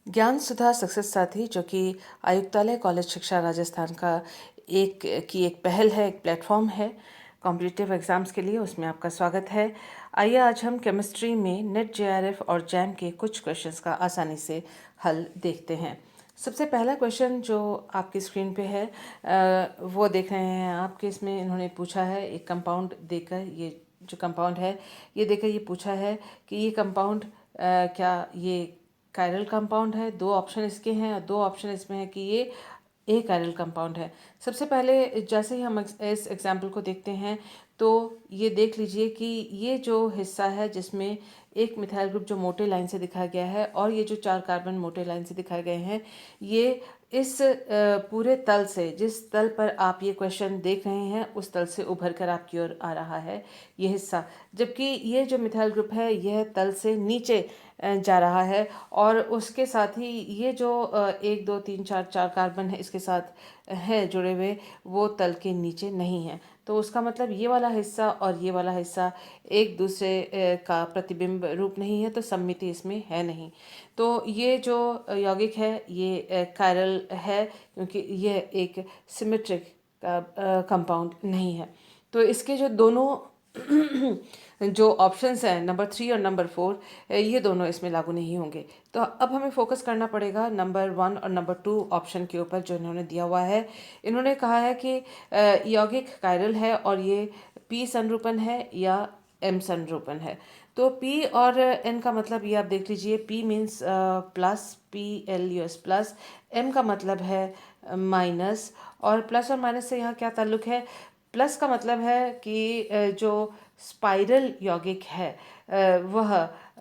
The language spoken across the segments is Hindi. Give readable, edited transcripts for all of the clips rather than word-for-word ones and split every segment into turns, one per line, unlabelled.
ज्ञान सुधा सक्सेस साथी जो कि आयुक्तालय कॉलेज शिक्षा राजस्थान का एक पहल है, एक प्लेटफॉर्म है कॉम्पिटिटिव एग्ज़ाम्स के लिए, उसमें आपका स्वागत है। आइए आज हम केमिस्ट्री में नेट जेआरएफ और जैम के कुछ क्वेश्चंस का आसानी से हल देखते हैं। सबसे पहला क्वेश्चन जो आपकी स्क्रीन पे है वो देख रहे हैं आपके, इसमें इन्होंने पूछा है एक कंपाउंड देकर, ये जो कंपाउंड है ये देकर ये पूछा है कि ये कंपाउंड क्या ये कायरल कंपाउंड है। दो ऑप्शन इसके हैं और दो ऑप्शन इसमें है कि ये ए कायरल कंपाउंड है। सबसे पहले जैसे ही हम इस एग्जाम्पल को देखते हैं तो ये देख लीजिए कि ये जो हिस्सा है जिसमें एक मिथाइल ग्रुप जो मोटे लाइन से दिखाया गया है और ये जो 4 कार्बन मोटे लाइन से दिखाए गए हैं, ये इस पूरे तल से, जिस तल पर आप ये क्वेश्चन देख रहे हैं उस तल से उभर कर आपकी ओर आ रहा है ये हिस्सा, जबकि ये जो मिथाइल ग्रुप है यह तल से नीचे जा रहा है और उसके साथ ही ये जो 1 2 3 4 कार्बन है इसके साथ है जुड़े हुए, वो तल के नीचे नहीं है। तो उसका मतलब ये वाला हिस्सा और ये वाला हिस्सा एक दूसरे का प्रतिबिंब रूप नहीं है, तो सममिति इसमें है नहीं। तो ये जो यौगिक है ये कायरल है क्योंकि यह एक सिमेट्रिक कंपाउंड नहीं है। तो इसके जो दोनों जो ऑप्शंस हैं नंबर 3 और नंबर 4, ये दोनों इसमें लागू नहीं होंगे। तो अब हमें फोकस करना पड़ेगा नंबर 1 और नंबर 2 ऑप्शन के ऊपर जो इन्होंने दिया हुआ है। इन्होंने कहा है कि यौगिक कायरल है और ये पी संरूपन है या एम संरूपन है। तो पी और एन का मतलब ये आप देख लीजिए, P means plus, P L U S plus, M का मतलब है माइनस, और प्लस और माइनस से यहाँ क्या ताल्लुक है। प्लस का मतलब है कि जो स्पाइरल यौगिक है वह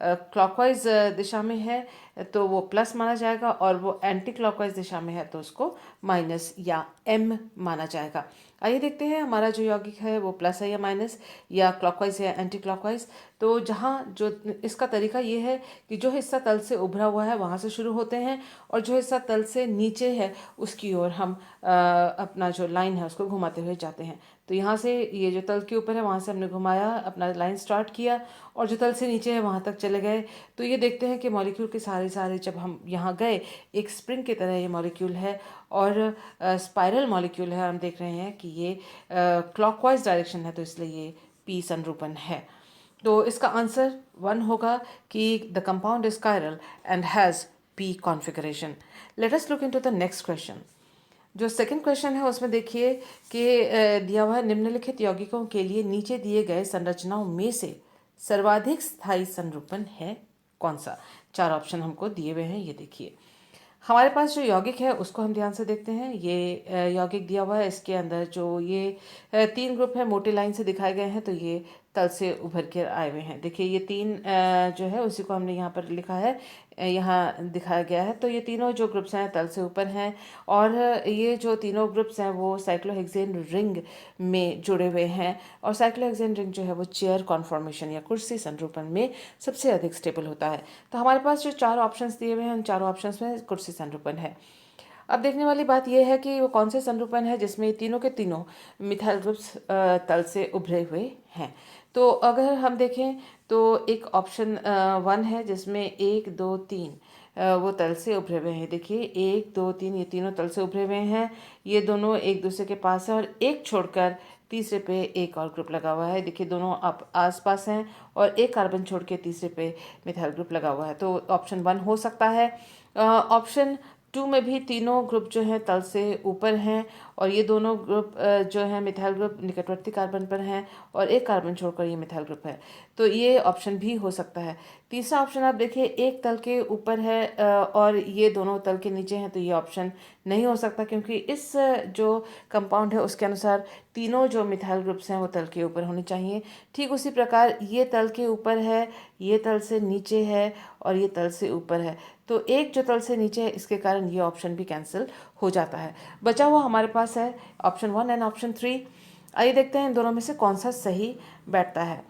क्लॉकवाइज दिशा में है तो वो प्लस माना जाएगा, और वो एंटी क्लॉकवाइज दिशा में है तो उसको माइनस या एम माना जाएगा। आइए देखते हैं हमारा जो यौगिक है वो प्लस है या माइनस, या क्लॉकवाइज या एंटी क्लॉकवाइज। तो जहाँ जो इसका तरीका ये है कि जो हिस्सा तल से उभरा हुआ है वहाँ से शुरू होते हैं, और जो हिस्सा तल से नीचे है उसकी ओर हम अपना जो लाइन है उसको घुमाते हुए जाते हैं। तो यहाँ से ये जो तल के ऊपर है वहाँ से हमने घुमाया, अपना लाइन स्टार्ट किया, और जो तल से नीचे है वहाँ तक चले गए। तो ये देखते हैं कि मॉलिक्यूल के सारे सारे जब हम यहाँ गए, एक स्प्रिंग की तरह ये मॉलिक्यूल है और स्पाइरल मॉलिक्यूल है। हम देख रहे हैं कि ये क्लॉकवाइज डायरेक्शन है, तो इसलिए ये पी संरूपन है। तो इसका आंसर 1 होगा कि the compound is chiral and has P configuration. Let us look into the next question. जो सेकंड क्वेश्चन है उसमें देखिए कि दिया हुआ है निम्नलिखित यौगिकों के लिए नीचे दिए गए संरचनाओं में से सर्वाधिक स्थायी संरूपण है कौन सा। 4 ऑप्शन हमको दिए हुए हैं, ये देखिए। हमारे पास जो यौगिक है उसको हम ध्यान से देखते हैं। ये यौगिक दिया हुआ है, इसके अंदर जो ये 3 ग्रुप है मोटी लाइन से दिखाए गए हैं, तो ये तल से उभर कर आए हुए हैं। देखिए ये 3 जो है उसी को हमने यहाँ पर लिखा है, यहाँ दिखाया गया है। तो ये तीनों जो ग्रुप्स हैं तल से ऊपर हैं, और ये जो तीनों ग्रुप्स हैं वो साइक्लोहेक्सेन रिंग में जुड़े हुए हैं, और साइक्लोहेक्सेन रिंग जो है वो चेयर कॉन्फॉर्मेशन या कुर्सी संरूपण में सबसे अधिक स्टेबल होता है। तो हमारे पास जो 4 ऑप्शंस दिए हुए हैं उन चारों ऑप्शंस में कुर्सी संरूपण है। अब देखने वाली बात यह है कि वो कौन से संरूपण है जिसमें तीनों के तीनों मिथाइल ग्रुप्स तल से उभरे हुए हैं। तो अगर हम देखें तो एक ऑप्शन 1 है जिसमें 1 2 3 वो तल से उभरे हुए हैं। देखिए 1 2 3 ये तीनों तल से उभरे हुए हैं, ये दोनों एक दूसरे के पास है, और एक छोड़कर तीसरे पे एक और ग्रुप लगा हुआ है। देखिए दोनों आप आस पास हैं, और एक कार्बन छोड़ के तीसरे पे मिथाइल ग्रुप लगा हुआ है, तो ऑप्शन 1 हो सकता है। ऑप्शन 2 में भी तीनों ग्रुप जो हैं तल से ऊपर हैं, और ये दोनों ग्रुप जो हैं मिथाइल ग्रुप निकटवर्ती कार्बन पर हैं, और एक कार्बन छोड़कर ये मिथाइल ग्रुप है, तो ये ऑप्शन भी हो सकता है। तीसरा ऑप्शन आप देखिए एक तल के ऊपर है और ये दोनों तल के नीचे हैं, तो ये ऑप्शन नहीं हो सकता क्योंकि इस जो कंपाउंड है उसके अनुसार तीनों जो मिथाइल ग्रुप्स हैं वो तल के ऊपर होने चाहिए। ठीक उसी प्रकार ये तल के ऊपर है, ये तल से नीचे है, और ये तल से ऊपर है, तो एक जो तल से नीचे है इसके कारण ये ऑप्शन भी कैंसिल हो जाता है। बचा हुआ हमारे पास है ऑप्शन 1 एंड ऑप्शन 3। आइए देखते हैं इन दोनों में से कौन सा सही बैठता है,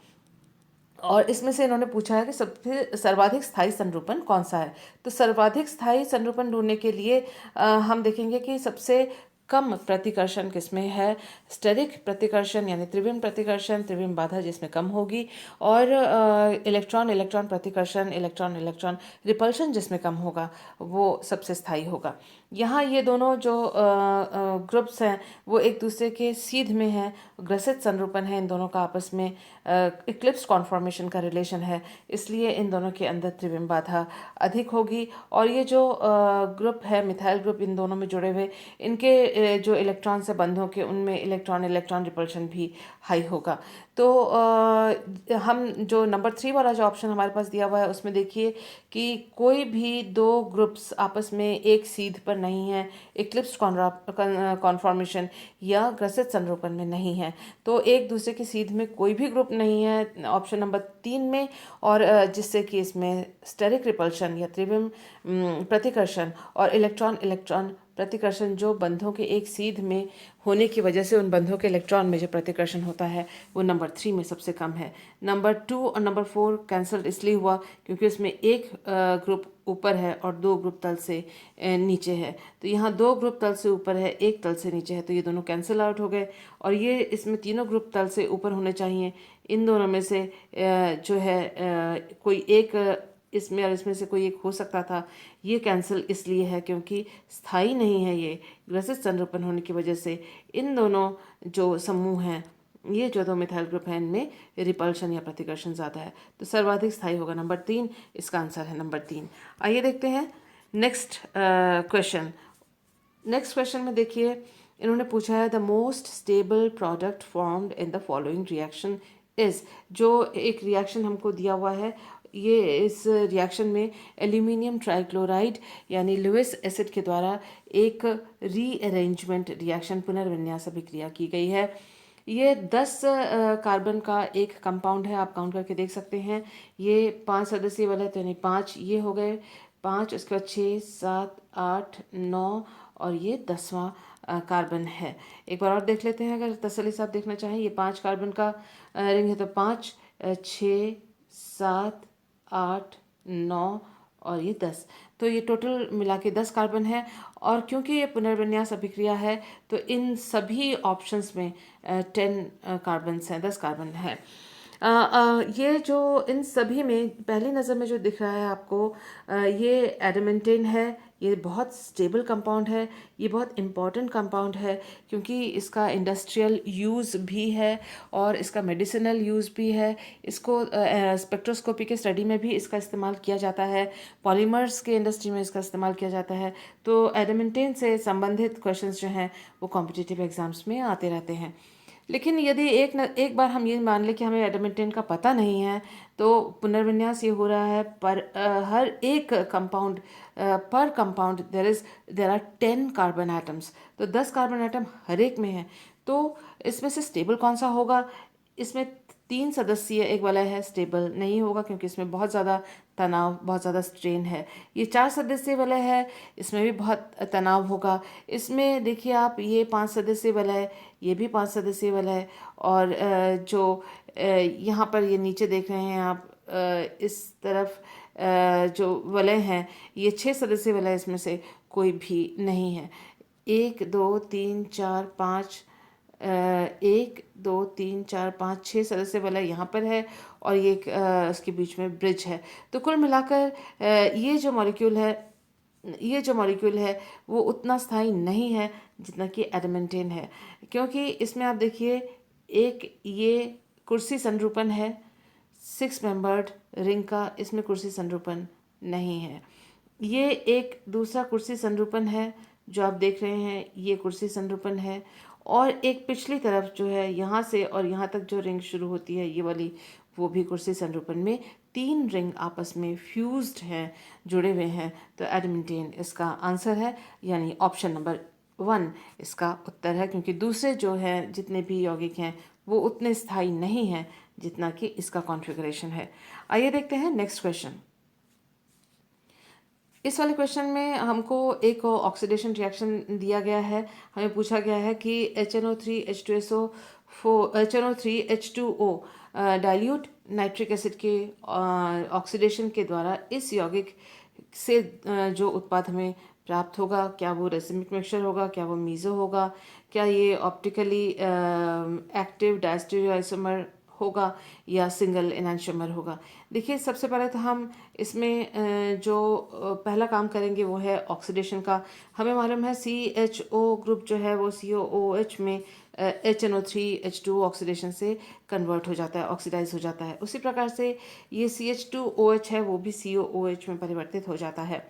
और इसमें से इन्होंने पूछा है कि सबसे सर्वाधिक स्थायी संरूपण कौन सा है। तो सर्वाधिक स्थायी संरूपण ढूंढने के लिए हम देखेंगे कि सबसे कम प्रतिकर्षण किसमें है, स्टेरिक प्रतिकर्षण यानी त्रिविम प्रतिकर्षण, त्रिविम बाधा जिसमें कम होगी, और इलेक्ट्रॉन इलेक्ट्रॉन प्रतिकर्षण, इलेक्ट्रॉन इलेक्ट्रॉन रिपल्शन जिसमें कम होगा, वो सबसे स्थायी होगा। यहाँ ये दोनों जो ग्रुप्स हैं वो एक दूसरे के सीध में हैं, ग्रसित संरूपण है, इन दोनों का आपस में इक्लिप्स कॉन्फॉर्मेशन का रिलेशन है, इसलिए इन दोनों के अंदर त्रिविम बाधा अधिक होगी। और ये जो ग्रुप है मिथाइल ग्रुप इन दोनों में जुड़े हुए, इनके जो इलेक्ट्रॉन से बंध होके उनमें इलेक्ट्रॉन इलेक्ट्रॉन रिपल्शन भी हाई होगा। तो हम जो नंबर 3 वाला जो ऑप्शन हमारे पास दिया हुआ है उसमें देखिए कि कोई भी दो ग्रुप्स आपस में एक सीध पर नहीं है, इक्लिप्स कॉन्फॉर्मेशन या ग्रसित संरूपण में नहीं है, तो एक दूसरे की सीध में कोई भी ग्रुप नहीं है ऑप्शन नंबर 3 में, और जिससे कि इसमें स्टेरिक रिपल्शन या त्रिविम प्रतिकर्षण और इलेक्ट्रॉन इलेक्ट्रॉन प्रतिकर्षण जो बंधों के एक सीध में होने की वजह से उन बंधों के इलेक्ट्रॉन में जो प्रतिकर्षण होता है वो नंबर 3 में सबसे कम है। नंबर 2 और नंबर 4 कैंसल इसलिए हुआ क्योंकि उसमें एक ग्रुप ऊपर है और 2 ग्रुप तल से नीचे है, तो यहाँ 2 ग्रुप तल से ऊपर है, एक तल से नीचे है, तो ये दोनों कैंसिल आउट हो गए। और ये इसमें तीनों ग्रुप तल से ऊपर होने चाहिए, इन दोनों में से जो है कोई एक इसमें और इसमें से कोई एक हो सकता था, ये कैंसिल इसलिए है क्योंकि स्थायी नहीं है, ये ग्रसित संरूपण होने की वजह से इन दोनों जो समूह हैं, ये जो दो मिथाइल ग्रुप हैं, इनमें रिपल्शन या प्रतिकर्षण ज़्यादा है, तो सर्वाधिक स्थायी होगा नंबर 3, इसका आंसर है नंबर 3। आइए देखते हैं नेक्स्ट क्वेश्चन। नेक्स्ट क्वेश्चन में देखिए इन्होंने पूछा है the most stable product formed in the following reaction is, जो एक रिएक्शन हमको दिया हुआ है, ये इस रिएक्शन में एल्यूमिनियम ट्राइक्लोराइड यानी लुईस एसिड के द्वारा एक रीअरेंजमेंट रिएक्शन पुनर्विन्यास अभिक्रिया की गई है। ये 10 कार्बन का एक कंपाउंड है, आप काउंट करके देख सकते हैं। ये 5 सदस्यीय वाला है, तो यानी 5 ये हो गए, 5 उसके बाद 6 7 8 9 और ये 10वां कार्बन है। एक बार और देख लेते हैं, अगर तसल्ली से आप देखना चाहें, ये 5 कार्बन का रिंग है, तो 5 6 7 8 9 और ये 10, तो ये टोटल मिला के 10 कार्बन है। और क्योंकि ये पुनर्विन्यास अभिक्रिया है तो इन सभी ऑप्शंस में 10 कार्बन्स हैं, 10 कार्बन है। ये जो इन सभी में पहली नज़र में जो दिख रहा है आपको, ये एडमेंटेन है, ये बहुत स्टेबल कंपाउंड है, ये बहुत इम्पॉर्टेंट कंपाउंड है क्योंकि इसका इंडस्ट्रियल यूज़ भी है और इसका मेडिसिनल यूज़ भी है। इसको स्पेक्ट्रोस्कोपी के स्टडी में भी इसका इस्तेमाल किया जाता है, पॉलीमर्स के इंडस्ट्री में इसका इस्तेमाल किया जाता है। तो एडमेंटेन से संबंधित क्वेश्चंस जो हैं वो कॉम्पिटिटिव एग्जाम्स में आते रहते हैं। लेकिन यदि एक बार हम ये मान लें कि हमें एडमेंटेन का पता नहीं है, तो पुनर्विन्यास ये हो रहा है पर हर एक कंपाउंड पर compound there are 10 carbon atoms, तो 10 कार्बन एटम हर एक में है। तो इसमें से स्टेबल कौन सा होगा? इसमें 3 सदस्यीय एक वाला है, स्टेबल नहीं होगा क्योंकि इसमें बहुत ज़्यादा तनाव, बहुत ज़्यादा स्ट्रेन है। ये 4 सदस्यीय वाला है, इसमें भी बहुत तनाव होगा। इसमें देखिए आप, ये 5 सदस्यीय वाला है, ये भी 5 सदस्यीय वाला है, और जो यहाँ पर ये नीचे देख रहे हैं आप, इस तरफ जो वलय हैं, ये 6 सदस्यीय वलय, इसमें से कोई भी नहीं है। 1 2 3 4 5 1 2 3 4 5 6 सदस्य वाला यहाँ पर है, और ये इसके बीच में ब्रिज है। तो कुल मिलाकर ये जो मॉलिक्यूल है वो उतना स्थायी नहीं है जितना कि एडमेंटेन है, क्योंकि इसमें आप देखिए एक ये कुर्सी संरूपण है 6 मेंबर्ड रिंग का, इसमें कुर्सी संरूपण नहीं है। ये एक दूसरा कुर्सी संरूपण है जो आप देख रहे हैं, ये कुर्सी संरूपण है, और एक पिछली तरफ जो है यहाँ से और यहाँ तक जो रिंग शुरू होती है ये वाली, वो भी कुर्सी संरूपण में 3 रिंग आपस में फ्यूज्ड हैं, जुड़े हुए हैं। तो एडमेंटेन इसका आंसर है, यानी ऑप्शन नंबर 1 इसका उत्तर है, क्योंकि दूसरे जो हैं जितने भी यौगिक हैं वो उतने स्थायी नहीं हैं जितना कि इसका कॉन्फ़िगरेशन है। आइए देखते हैं नेक्स्ट क्वेश्चन। इस वाले क्वेश्चन में हमको एक ऑक्सीडेशन रिएक्शन दिया गया है। हमें पूछा गया है कि HNO3H2O डाइल्यूट नाइट्रिक एसिड के ऑक्सीडेशन के द्वारा इस यौगिक से जो उत्पाद हमें प्राप्त होगा, क्या वो रेसिमिक मिक्सचर होगा, क्या वो मीज़ो होगा, क्या ये ऑप्टिकली एक्टिव डायस्टीरियोआइसोमर होगा या सिंगल एनांशियोमर होगा। देखिए, सबसे पहले तो हम इसमें जो पहला काम करेंगे वो है ऑक्सीडेशन का। हमें मालूम है CHO ग्रुप जो है वो COOH में HNO3H2 ऑक्सीडेशन से कन्वर्ट हो जाता है, ऑक्सीडाइज हो जाता है। उसी प्रकार से ये CH2OH है वो भी COOH में परिवर्तित हो जाता है।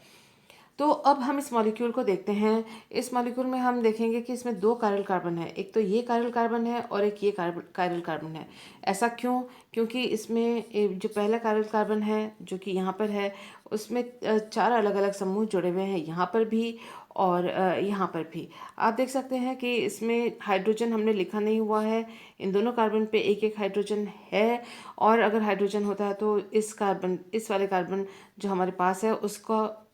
तो अब हम इस मॉलिक्यूल को देखते हैं। इस मॉलिक्यूल में हम देखेंगे कि इसमें दो कायरल कार्बन है, एक तो ये कायरल कार्बन है और एक ये कायरल कार्बन है। ऐसा क्यों? क्योंकि इसमें जो पहला कायरल कार्बन है जो कि यहाँ पर है, उसमें चार अलग अलग समूह जुड़े हुए हैं, यहाँ पर भी और यहाँ पर भी। आप देख सकते हैं कि इसमें हाइड्रोजन हमने लिखा नहीं हुआ है। इन दोनों कार्बन पे एक एक हाइड्रोजन है, और अगर हाइड्रोजन होता है तो इस वाले कार्बन जो हमारे पास है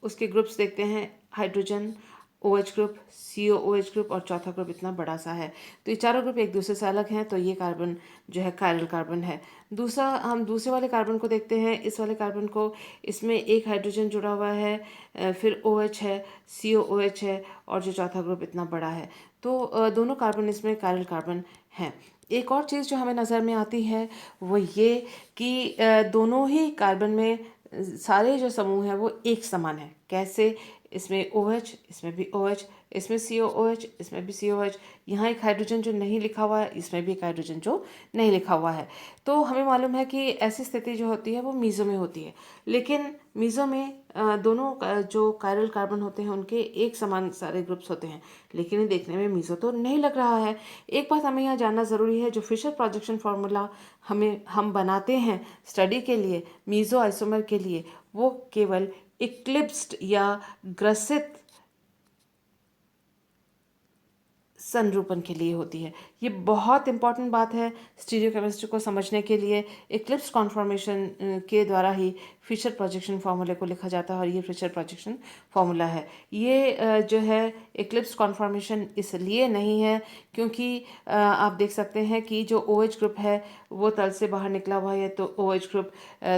उसके ग्रुप्स देखते हैं, hydrogen OH group, COOH group और चौथा ग्रुप इतना बड़ा सा है। तो ये चारों ग्रुप एक दूसरे से अलग हैं, तो ये कार्बन जो है कायरल कार्बन है। दूसरा, हम दूसरे वाले कार्बन को देखते हैं। इस वाले कार्बन को, इसमें एक हाइड्रोजन जुड़ा हुआ है, फिर OH है, COOH है और जो चौथा ग्रुप इतना बड़ा है। तो दोनों कार्बन इसमें कायरल कार्बन हैं। एक और चीज़ जो हमें नज़र में आती है वो ये कि दोनों ही कार्बन में सारे जो समूह हैं वो एक समान है। कैसे? इसमें OH, इसमें भी OH, इसमें COOH, इसमें भी COOH। यहाँ एक हाइड्रोजन जो नहीं लिखा हुआ है, इसमें भी एक हाइड्रोजन जो नहीं लिखा हुआ है। तो हमें मालूम है कि ऐसी स्थिति जो होती है वो मीज़ो में होती है। लेकिन मीज़ो में दोनों जो कायरल कार्बन होते हैं उनके एक समान सारे ग्रुप्स होते हैं, लेकिन ये देखने में मीज़ो तो नहीं लग रहा है। एक बात हमें यहाँ जानना ज़रूरी है, जो फिशर प्रोजेक्शन फार्मूला हम बनाते हैं स्टडी के लिए, मीज़ो आइसोमर के लिए, वो केवल इक्लिप्स्ड या ग्रसित संरूपण के लिए होती है। ये बहुत इंपॉर्टेंट बात है स्टीरियोकेमिस्ट्री को समझने के लिए। इक्लिप्स कॉन्फॉर्मेशन के द्वारा ही फिशर प्रोजेक्शन फार्मूले को लिखा जाता है, और ये फिशर प्रोजेक्शन फार्मूला है। ये जो है इक्लिप्स कॉन्फॉर्मेशन इसलिए नहीं है क्योंकि आप देख सकते हैं कि जो OH ग्रुप है वो तल से बाहर निकला हुआ है, तो OH ग्रुप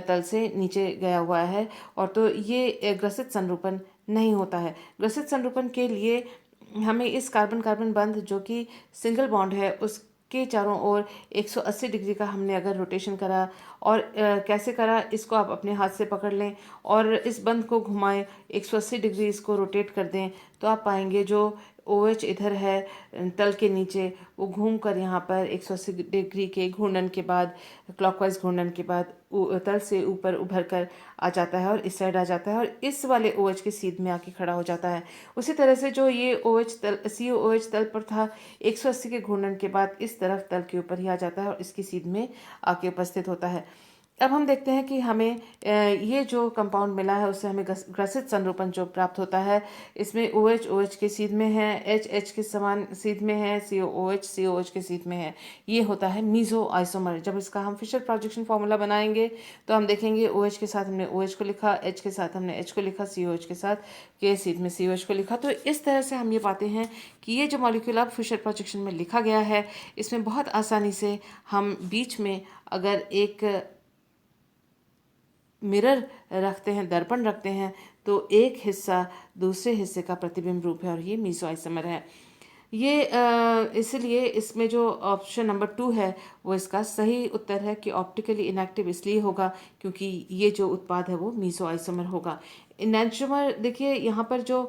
तल से नीचे गया हुआ है, और तो ये ग्रसित संरूपण नहीं होता है। ग्रसित संरूपण के लिए हमें इस कार्बन कार्बन बंध जो कि सिंगल बॉन्ड है उसके चारों ओर 180 डिग्री का हमने अगर रोटेशन करा, और कैसे करा इसको आप अपने हाथ से पकड़ लें और इस बंध को घुमाएं, 180 डिग्री इसको रोटेट कर दें, तो आप पाएंगे जो OH इधर है तल के नीचे, वो घूम कर यहाँ पर 180 डिग्री के घूर्णन के बाद, क्लॉकवाइज घूर्णन के बाद तल से ऊपर उभर कर आ जाता है और इस साइड आ जाता है और इस वाले OH के सीध में आके खड़ा हो जाता है। उसी तरह से जो ये COOH तल पर था, 180 के घूर्णन के बाद इस तरफ तल के ऊपर ही आ जाता है और इसकी सीध में आके उपस्थित होता है। अब हम देखते हैं कि हमें ये जो कंपाउंड मिला है उससे हमें ग्रसित संरूपण जो प्राप्त होता है, इसमें OH के सीध में है, H के समान सीध में है, COOH के सीध में है। ये होता है मीज़ो आइसोमर। जब इसका हम फिशर प्रोजेक्शन फार्मूला बनाएंगे तो हम देखेंगे OH के साथ हमने OH को लिखा, H के साथ हमने H को लिखा, COH के साथ के सीध में COH को लिखा। तो इस तरह से हम ये पाते हैं कि ये जो मॉलिक्यूल अब फिशर प्रोजेक्शन में लिखा गया है, इसमें बहुत आसानी से हम बीच में अगर एक मिरर रखते हैं, दर्पण रखते हैं, तो एक हिस्सा दूसरे हिस्से का प्रतिबिंब रूप है और ये मीज़ो आइसोमर है। ये इसलिए इसमें जो ऑप्शन नंबर 2 है वो इसका सही उत्तर है कि ऑप्टिकली इनएक्टिव इसलिए होगा क्योंकि ये जो उत्पाद है वो मीज़ो आइसोमर होगा। इनैंशियोमर देखिए यहाँ पर जो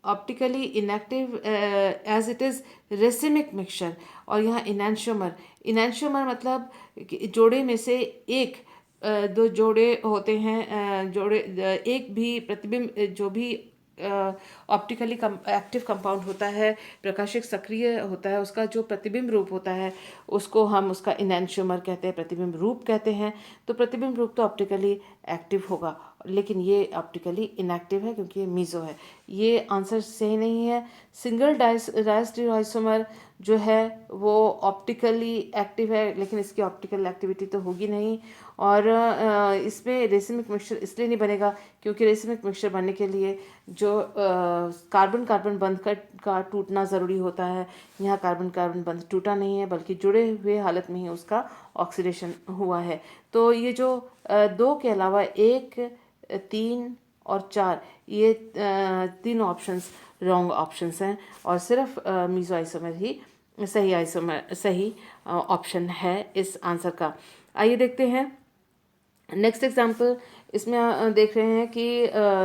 optically inactive as it is racemic mixture, और यहाँ इनैंशियोमर मतलब जोड़े में से एक दो जोड़े होते हैं, एक भी प्रतिबिंब जो भी ऑप्टिकली एक्टिव कंपाउंड होता है, प्रकाशिक सक्रिय होता है, उसका जो प्रतिबिंब रूप होता है उसको हम उसका इनैंशियोमर कहते हैं, प्रतिबिंब रूप कहते हैं। तो प्रतिबिंब रूप तो ऑप्टिकली एक्टिव होगा, लेकिन ये ऑप्टिकली इनएक्टिव है क्योंकि ये मीज़ो है। ये आंसर सही नहीं है। सिंगल डायस्टीरियोआइसोमर जो है वो ऑप्टिकली एक्टिव है, लेकिन इसकी ऑप्टिकल एक्टिविटी तो होगी नहीं, और इसमें रेसिमिक मिक्सचर इसलिए नहीं बनेगा क्योंकि रेसिमिक मिक्सचर बनने के लिए जो कार्बन कार्बन बंध का टूटना ज़रूरी होता है। यहाँ कार्बन कार्बन बंध टूटा नहीं है बल्कि जुड़े हुए हालत में ही उसका ऑक्सीडेशन हुआ है। तो ये जो 2 के अलावा 1, 3 और 4 ये तीनों ऑप्शंस रॉन्ग ऑप्शंस हैं और सिर्फ मीसो आइसोमर ही सही ऑप्शन है इस आंसर का। आइए देखते हैं नेक्स्ट एग्जाम्पल। इसमें देख रहे हैं कि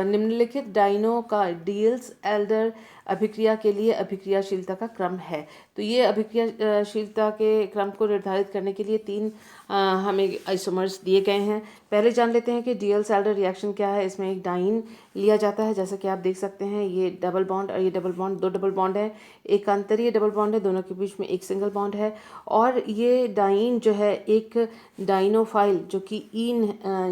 निम्नलिखित डाइनों का डीएल्स एल्डर अभिक्रिया के लिए अभिक्रियाशीलता का क्रम है। तो ये अभिक्रियाशीलता के क्रम को निर्धारित करने के लिए 3 हमें आइसोमर्स दिए गए हैं। पहले जान लेते हैं कि डीएल्स एल्डर रिएक्शन क्या है। इसमें एक डाइन लिया जाता है, जैसा कि आप देख सकते हैं ये डबल बॉन्ड और ये डबल बॉन्ड, 2 डबल बॉन्ड है, एक अंतरीय डबल बॉन्ड है, दोनों के बीच में एक सिंगल बॉन्ड है। और ये डाइन जो है एक डाइनोफाइल जो कि ईन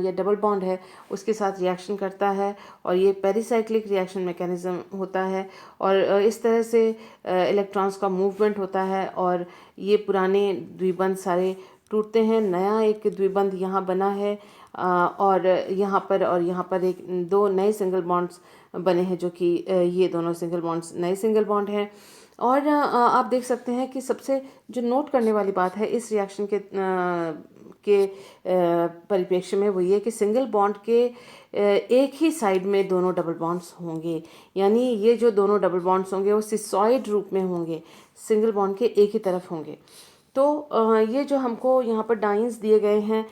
या डबल बॉन्ड है उसके साथ रिएक्शन करता है और ये पेरिसाइक्लिक रिएक्शन मैकेनिज्म होता है और इस तरह से इलेक्ट्रॉन्स का मूवमेंट होता है और ये पुराने द्विबंध सारे टूटते हैं, नया एक द्विबंध यहाँ बना है और यहाँ पर एक 2 नए सिंगल बॉन्ड्स बने हैं, जो कि ये दोनों सिंगल बॉन्ड्स नए सिंगल बॉन्ड हैं। और आप देख सकते हैं कि सबसे जो नोट करने वाली बात है इस रिएक्शन के परिप्रेक्ष्य में वो ये कि सिंगल बॉन्ड के एक ही साइड में दोनों डबल बॉन्ड्स होंगे, यानी ये जो दोनों डबल बॉन्ड्स होंगे वो सिसॉइड रूप में होंगे, सिंगल बॉन्ड के एक ही तरफ होंगे। तो ये जो हमको यहाँ पर डाइन्स दिए गए हैं,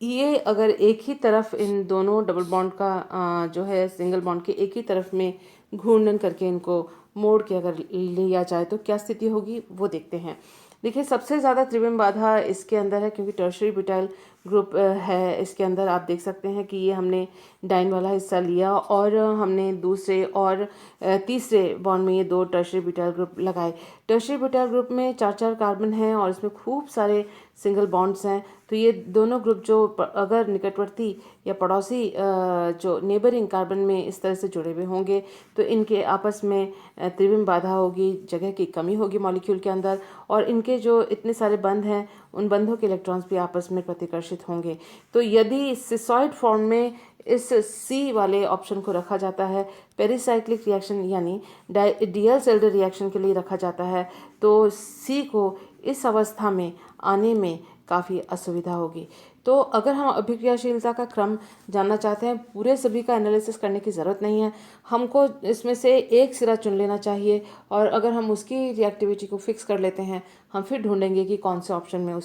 ये अगर एक ही तरफ इन दोनों डबल बॉन्ड का जो है सिंगल बॉन्ड के एक ही तरफ में घूर्णन करके इनको मोड़ के अगर लिया जाए तो क्या स्थिति होगी वो देखते हैं। देखिए सबसे ज़्यादा त्रिविम बाधा इसके अंदर है, क्योंकि टर्शरी ब्यूटाइल ग्रुप है इसके अंदर। आप देख सकते हैं कि ये हमने डाइन वाला हिस्सा लिया और हमने दूसरे और तीसरे बॉन्ड में ये 2 टर्शरी ब्यूटाइल ग्रुप लगाए। टर्शरी ब्यूटाइल ग्रुप में 4-4 कार्बन हैं और इसमें खूब सारे सिंगल बॉन्ड्स हैं। तो ये दोनों ग्रुप जो अगर निकटवर्ती या पड़ोसी जो नेबरिंग कार्बन में इस तरह से जुड़े हुए होंगे तो इनके आपस में त्रिविम बाधा होगी, जगह की कमी होगी मॉलिक्यूल के अंदर और इनके जो इतने सारे बंध हैं उन बंधों के इलेक्ट्रॉन्स भी आपस में प्रतिकर्षित होंगे। तो यदि सिसॉइड फॉर्म में इस सी वाले ऑप्शन को रखा जाता है, पेरिसाइक्लिक रिएक्शन यानी डीएल्स एल्डर रिएक्शन के लिए रखा जाता है, तो सी को इस अवस्था में आने में काफ़ी असुविधा होगी। तो अगर हम अभिक्रियाशीलता का क्रम जानना चाहते हैं, पूरे सभी का एनालिसिस करने की ज़रूरत नहीं है, हमको इसमें से एक सिरा चुन लेना चाहिए और अगर हम उसकी रिएक्टिविटी को फिक्स कर लेते हैं, हम फिर ढूंढेंगे कि कौन से ऑप्शन में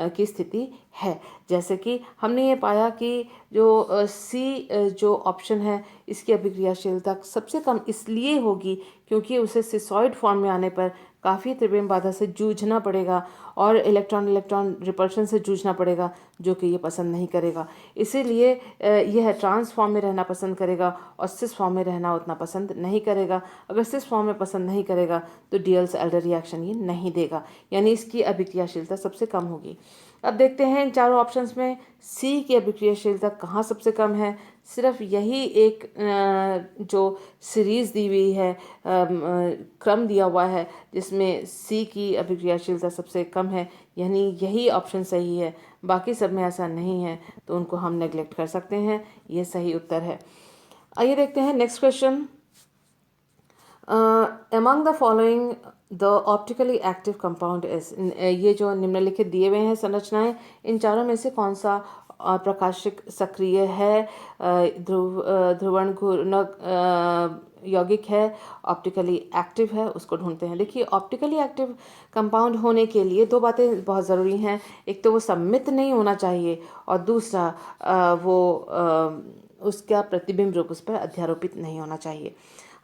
की स्थिति है। जैसे कि हमने ये पाया कि जो सी जो ऑप्शन है इसकी अभिक्रियाशीलता सबसे कम इसलिए होगी क्योंकि उसे सिसॉइड फॉर्म में आने पर काफ़ी त्रिविम बाधा से जूझना पड़ेगा और इलेक्ट्रॉन रिपल्शन से जूझना पड़ेगा, जो कि ये पसंद नहीं करेगा। इसीलिए यह ट्रांस फॉर्म में रहना पसंद करेगा और सिस फॉर्म में रहना उतना पसंद नहीं करेगा। अगर सिस फॉर्म में पसंद नहीं करेगा तो डीएल्स एल्डर रिएक्शन ये नहीं देगा, यानी इसकी अभिक्रियाशीलता सबसे कम होगी। अब देखते हैं इन चारों ऑप्शंस में सी की अभिक्रियाशीलता कहाँ सबसे कम है। सिर्फ यही एक जो सीरीज़ दी हुई है, क्रम दिया हुआ है जिसमें सी की अभिक्रियाशीलता सबसे कम है, यानी यही ऑप्शन सही है। बाकी सब में ऐसा नहीं है तो उनको हम नेग्लेक्ट कर सकते हैं, ये सही उत्तर है। आइए देखते हैं next question. Among the following the optically active compound is, ये जो निम्नलिखित दिए हुए हैं संरचनाएं, इन चारों में से कौन सा प्रकाशिक सक्रिय है, ध्रुवण घूर्णक यौगिक है, ऑप्टिकली एक्टिव है, उसको ढूंढते हैं। देखिए ऑप्टिकली एक्टिव कंपाउंड होने के लिए 2 बातें बहुत ज़रूरी हैं। एक तो वो सम्मित नहीं होना चाहिए और दूसरा उसका प्रतिबिंब रूप उस पर अध्यारोपित नहीं होना चाहिए।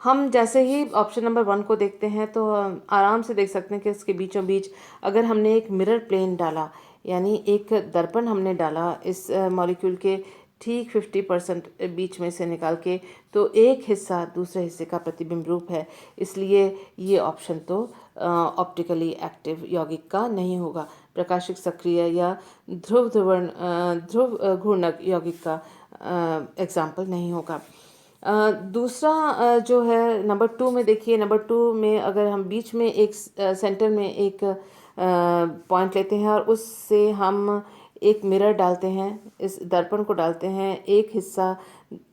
हम जैसे ही ऑप्शन नंबर 1 को देखते हैं तो आराम से देख सकते हैं कि इसके बीचों बीच अगर हमने एक मिरर प्लेन डाला, यानी एक दर्पण हमने डाला इस मॉलिक्यूल के ठीक 50% बीच में से निकाल के, तो एक हिस्सा दूसरे हिस्से का प्रतिबिंब रूप है। इसलिए ये ऑप्शन तो ऑप्टिकली एक्टिव यौगिक का नहीं होगा, प्रकाशिक सक्रिय या ध्रुव घूर्णक यौगिक का एग्जाम्पल नहीं होगा। दूसरा जो है नंबर 2 में, देखिए नंबर 2 में अगर हम बीच में एक सेंटर में एक पॉइंट लेते हैं और उससे हम एक मिरर डालते हैं, इस दर्पण को डालते हैं, एक हिस्सा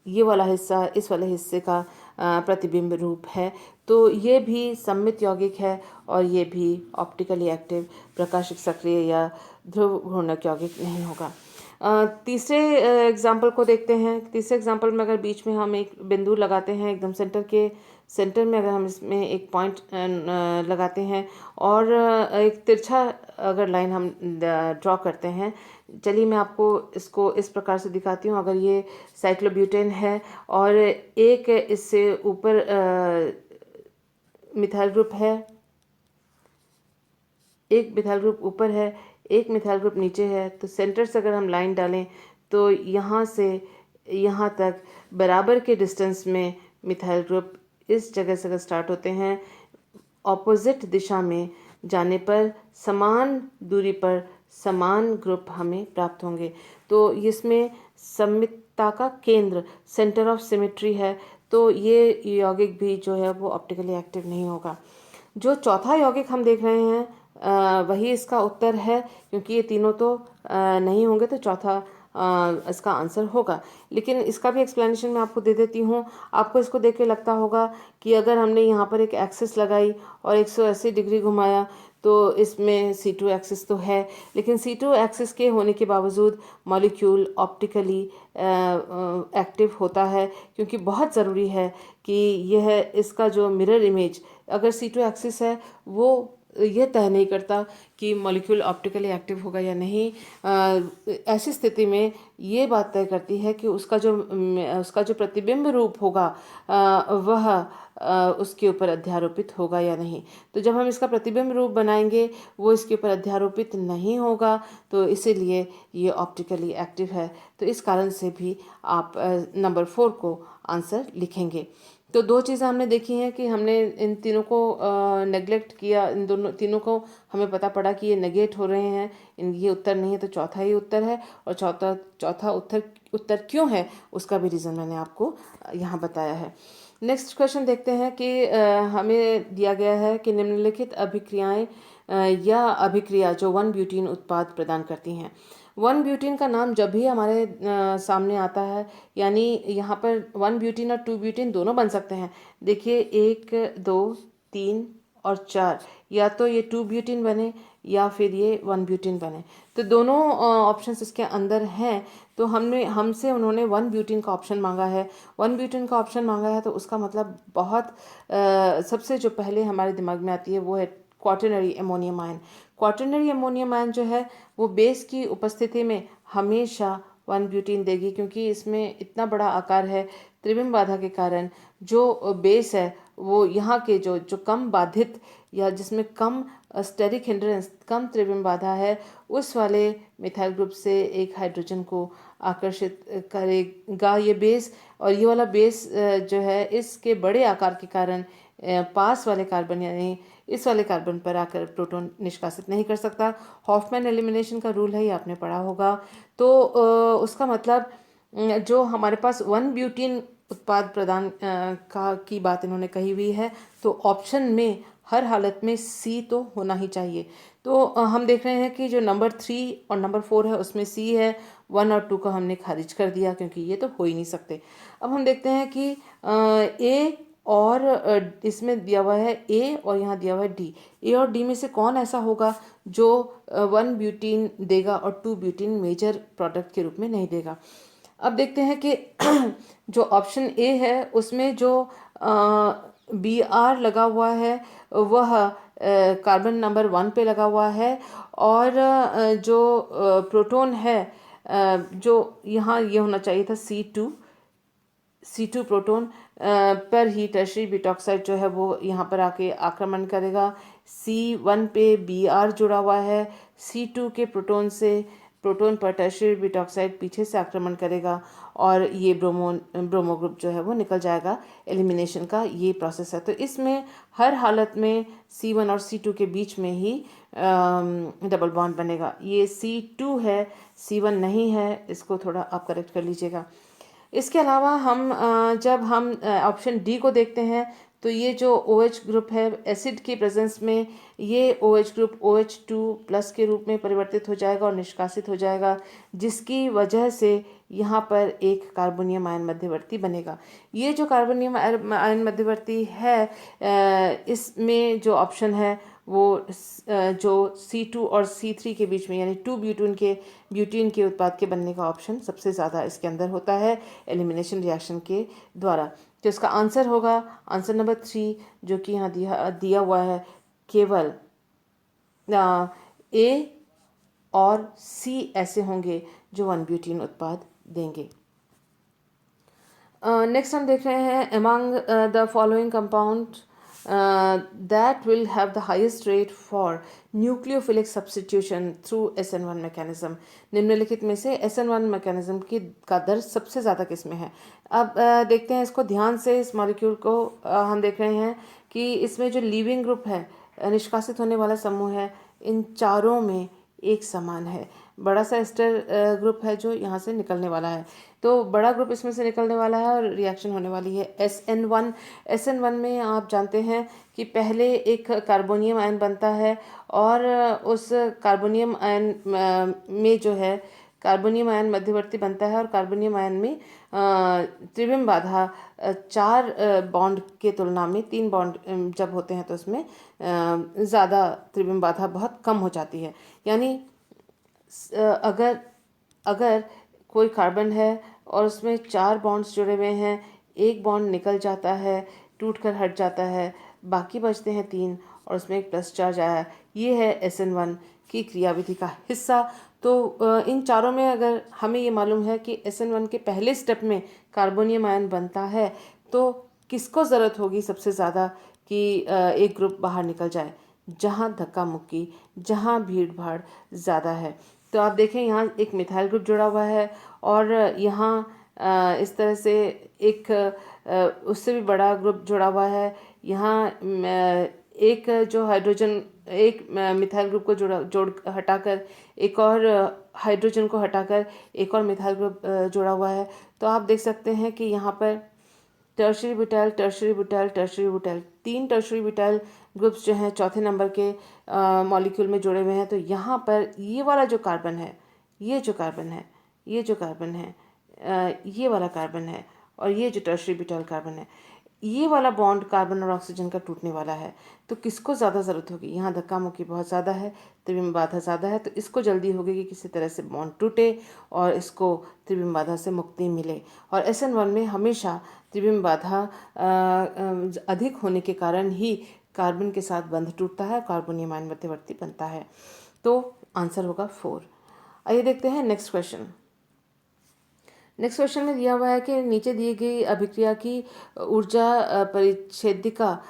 ये वाला हिस्सा इस वाले हिस्से का प्रतिबिंब रूप है, तो ये भी सम्मित यौगिक है और ये भी ऑप्टिकली एक्टिव प्रकाशिक सक्रिय या ध्रुव घूर्णक यौगिक नहीं होगा। तीसरे एग्जाम्पल को देखते हैं। तीसरे एग्जाम्पल में अगर बीच में हम एक बिंदु लगाते हैं, एकदम सेंटर में अगर हम इसमें एक पॉइंट लगाते हैं और एक तिरछा अगर लाइन हम ड्रॉ करते हैं। चलिए मैं आपको इसको इस प्रकार से दिखाती हूँ। अगर ये साइक्लोब्यूटेन है और एक इससे ऊपर मिथाइल ग्रुप है, एक मिथाइल ग्रुप ऊपर है, एक मिथाइल ग्रुप नीचे है, तो सेंटर से अगर हम लाइन डालें तो यहाँ से यहाँ तक बराबर के डिस्टेंस में मिथाइल ग्रुप इस जगह से अगर स्टार्ट होते हैं, ऑपोजिट दिशा में जाने पर समान दूरी पर समान ग्रुप हमें प्राप्त होंगे। तो इसमें सममितता का केंद्र, सेंटर ऑफ सिमेट्री है, तो ये यौगिक भी जो है वो ऑप्टिकली एक्टिव नहीं होगा। जो चौथा यौगिक हम देख रहे हैं वही इसका उत्तर है, क्योंकि ये तीनों तो नहीं होंगे, तो चौथा इसका आंसर होगा। लेकिन इसका भी एक्सप्लेनेशन मैं आपको दे देती हूँ। आपको इसको देख के लगता होगा कि अगर हमने यहाँ पर एक एक्सिस लगाई और 180 डिग्री घुमाया तो इसमें C2 एक्सिस तो है, लेकिन C2 एक्सिस के होने के बावजूद मॉलिक्यूल ऑप्टिकली एक्टिव होता है, क्योंकि बहुत ज़रूरी है कि यह इसका जो मिरर इमेज अगर C2 एक्सिस है वो यह तय नहीं करता कि मॉलिक्यूल ऑप्टिकली एक्टिव होगा या नहीं। ऐसी स्थिति में ये बात तय करती है कि उसका जो प्रतिबिंब रूप होगा वह उसके ऊपर अध्यारोपित होगा या नहीं। तो जब हम इसका प्रतिबिंब रूप बनाएंगे वो इसके ऊपर अध्यारोपित नहीं होगा, तो इसीलिए ये ऑप्टिकली एक्टिव है। तो इस कारण से भी आप नंबर 4 को आंसर लिखेंगे। तो दो चीज़ें हमने देखी हैं कि हमने इन तीनों को नेग्लेक्ट किया, इन दोनों तीनों को हमें पता पड़ा कि ये नेगेट हो रहे हैं, ये उत्तर नहीं है, तो चौथा ही उत्तर है। और चौथा उत्तर क्यों है उसका भी रीज़न मैंने आपको यहाँ बताया है। नेक्स्ट क्वेश्चन देखते हैं कि हमें दिया गया है कि निम्नलिखित अभिक्रियाएं या अभिक्रिया जो 1-ब्यूटीन उत्पाद प्रदान करती हैं। 1-ब्यूटीन का नाम जब भी हमारे सामने आता है, यानी यहाँ पर 1-ब्यूटीन और 2-ब्यूटीन दोनों बन सकते हैं। देखिए 1, 2, 3 और 4, या तो ये 2-ब्यूटीन बने या फिर ये 1-ब्यूटीन बने, तो दोनों ऑप्शंस इसके अंदर हैं। तो हमसे उन्होंने 1-ब्यूटीन का ऑप्शन मांगा है। 1-ब्यूटीन का ऑप्शन मांगा है तो उसका मतलब बहुत सबसे जो पहले हमारे दिमाग में आती है वो है quaternary ammonium ion. Quaternary ammonium ion जो है वो बेस की उपस्थिति में हमेशा 1-ब्यूटीन देगी, क्योंकि इसमें इतना बड़ा आकार है। त्रिविम बाधा के कारण जो बेस है वो यहाँ के जो कम बाधित या जिसमें कम स्टेरिक हिंड्रेंस, कम त्रिविम बाधा है, उस वाले मिथाइल ग्रुप से एक हाइड्रोजन को आकर्षित करेगा ये बेस। और ये वाला बेस जो है इसके बड़े आकार के कारण पास वाले कार्बन यानी इस वाले कार्बन पर आकर प्रोटॉन निष्कासित नहीं कर सकता। हॉफमैन एलिमिनेशन का रूल है, ये आपने पढ़ा होगा। तो उसका मतलब जो हमारे पास 1-ब्यूटीन उत्पाद प्रदान की बात इन्होंने कही हुई है, तो ऑप्शन में हर हालत में C तो होना ही चाहिए। तो हम देख रहे हैं कि जो नंबर 3 और नंबर 4 है उसमें C है, 1 और 2 को हमने खारिज कर दिया क्योंकि ये तो हो ही नहीं सकते। अब हम देखते हैं कि A और इसमें दिया हुआ है A और यहाँ दिया हुआ है D। A और D में से कौन ऐसा होगा जो 1-ब्यूटीन देगा और 2-ब्यूटीन मेजर प्रोडक्ट के रूप में नहीं देगा। अब देखते हैं कि जो ऑप्शन A है उसमें जो BR लगा हुआ है वह कार्बन नंबर 1 पे लगा हुआ है, और जो प्रोटॉन है जो यहाँ ये होना चाहिए था C2 प्रोटॉन पर ही टर्शियरी ब्यूटॉक्साइड जो है वो यहाँ पर आके आक्रमण करेगा। C1 पे Br जुड़ा हुआ है, C2 के प्रोटॉन पर टर्शियरी ब्यूटॉक्साइड पीछे से आक्रमण करेगा और ये ब्रोमो ग्रुप जो है वो निकल जाएगा। एलिमिनेशन का ये प्रोसेस है। तो इसमें हर हालत में C1 और C2 के बीच में ही डबल बॉन्ड बनेगा। ये C2 है, C1 नहीं है, इसको थोड़ा आप करेक्ट कर लीजिएगा। इसके अलावा हम जब हम ऑप्शन डी को देखते हैं तो ये जो OH ग्रुप है एसिड की प्रेजेंस में ये OH ग्रुप OH2 प्लस के रूप में परिवर्तित हो जाएगा और निष्कासित हो जाएगा, जिसकी वजह से यहाँ पर एक कार्बोनियम आयन मध्यवर्ती बनेगा। ये जो कार्बोनियम आयन मध्यवर्ती है इसमें जो ऑप्शन है वो जो C2 और C3 के बीच में यानी 2 ब्यूटीन के उत्पाद के बनने का ऑप्शन सबसे ज़्यादा इसके अंदर होता है एलिमिनेशन रिएक्शन के द्वारा। तो इसका आंसर होगा आंसर नंबर 3, जो कि यहाँ दिया हुआ है, केवल A और C ऐसे होंगे जो 1 ब्यूटीन उत्पाद देंगे। नेक्स्ट हम देख रहे हैं among the following compound that will have the highest rate for nucleophilic substitution through SN1 mechanism। निम्नलिखित में से SN1 mechanism की का दर सबसे ज़्यादा किस में है। अब देखते हैं इसको ध्यान से। इस मॉलिक्यूल को हम देख रहे हैं कि इसमें जो लीविंग ग्रुप है, निष्कासित होने वाला समूह है, इन चारों में एक समान है। बड़ा सा एस्टर ग्रुप है जो यहाँ से निकलने वाला है, तो बड़ा ग्रुप इसमें से निकलने वाला है और रिएक्शन होने वाली है SN1। SN1 में आप जानते हैं कि पहले एक कार्बोनियम आयन बनता है और उस कार्बोनियम आयन में जो है कार्बोनियम आयन मध्यवर्ती बनता है और कार्बोनियम आयन में त्रिविम बाधा 4 बॉन्ड के तुलना में 3 बॉन्ड जब होते हैं तो उसमें ज़्यादा त्रिविम बाधा बहुत कम हो जाती है। यानी अगर कोई कार्बन है और उसमें 4 बॉन्ड्स जुड़े हुए हैं, एक बॉन्ड निकल जाता है, टूट कर हट जाता है, बाकी बचते हैं 3 और उसमें एक प्लस चार्ज आया, ये है SN1 की क्रियाविधि का हिस्सा। तो इन चारों में अगर हमें ये मालूम है कि SN1 के पहले स्टेप में कार्बोनियम आयन बनता है, तो किसको ज़रूरत होगी सबसे ज़्यादा कि एक ग्रुप बाहर निकल जाए? जहाँ धक्का मुक्की, जहाँ भीड़ भाड़ ज़्यादा है। तो आप देखें यहाँ एक मिथाइल ग्रुप जुड़ा हुआ है और यहाँ इस तरह से एक उससे भी बड़ा ग्रुप जुड़ा हुआ है। यहाँ एक जो हाइड्रोजन, एक मिथाइल ग्रुप को जोड़ हटाकर एक और हाइड्रोजन को हटाकर एक और मिथाइल ग्रुप जोड़ा हुआ है। तो आप देख सकते हैं कि यहाँ पर tertiary butyl, tertiary butyl, tertiary butyl, 3 tertiary butyl groups जो हैं चौथे नंबर के मॉलिक्यूल में जुड़े हुए हैं। तो यहाँ पर ये वाला जो कार्बन है, ये जो कार्बन है, ये जो कार्बन है, ये वाला कार्बन है और ये जो टर्शरी ब्यूटाइल कार्बन है, ये वाला बॉन्ड कार्बन और ऑक्सीजन का टूटने वाला है। तो किसको ज़्यादा ज़रूरत होगी? यहाँ धक्का मुक्की बहुत ज़्यादा है, त्रिविम बाधा ज़्यादा है, तो इसको जल्दी होगी कि किसी तरह से बॉन्ड टूटे और इसको त्रिविम बाधा से मुक्ति मिले। और SN1 में हमेशा त्रिविम बाधा अधिक होने के कारण ही कार्बन के साथ बंध टूटता है, कार्बोनियम आयन मध्यवर्ती बनता है। तो आंसर होगा 4। आइए देखते हैं नेक्स्ट क्वेश्चन। नेक्स्ट क्वेश्चन में दिया हुआ है कि नीचे दी गई अभिक्रिया की ऊर्जा परिच्छेदिका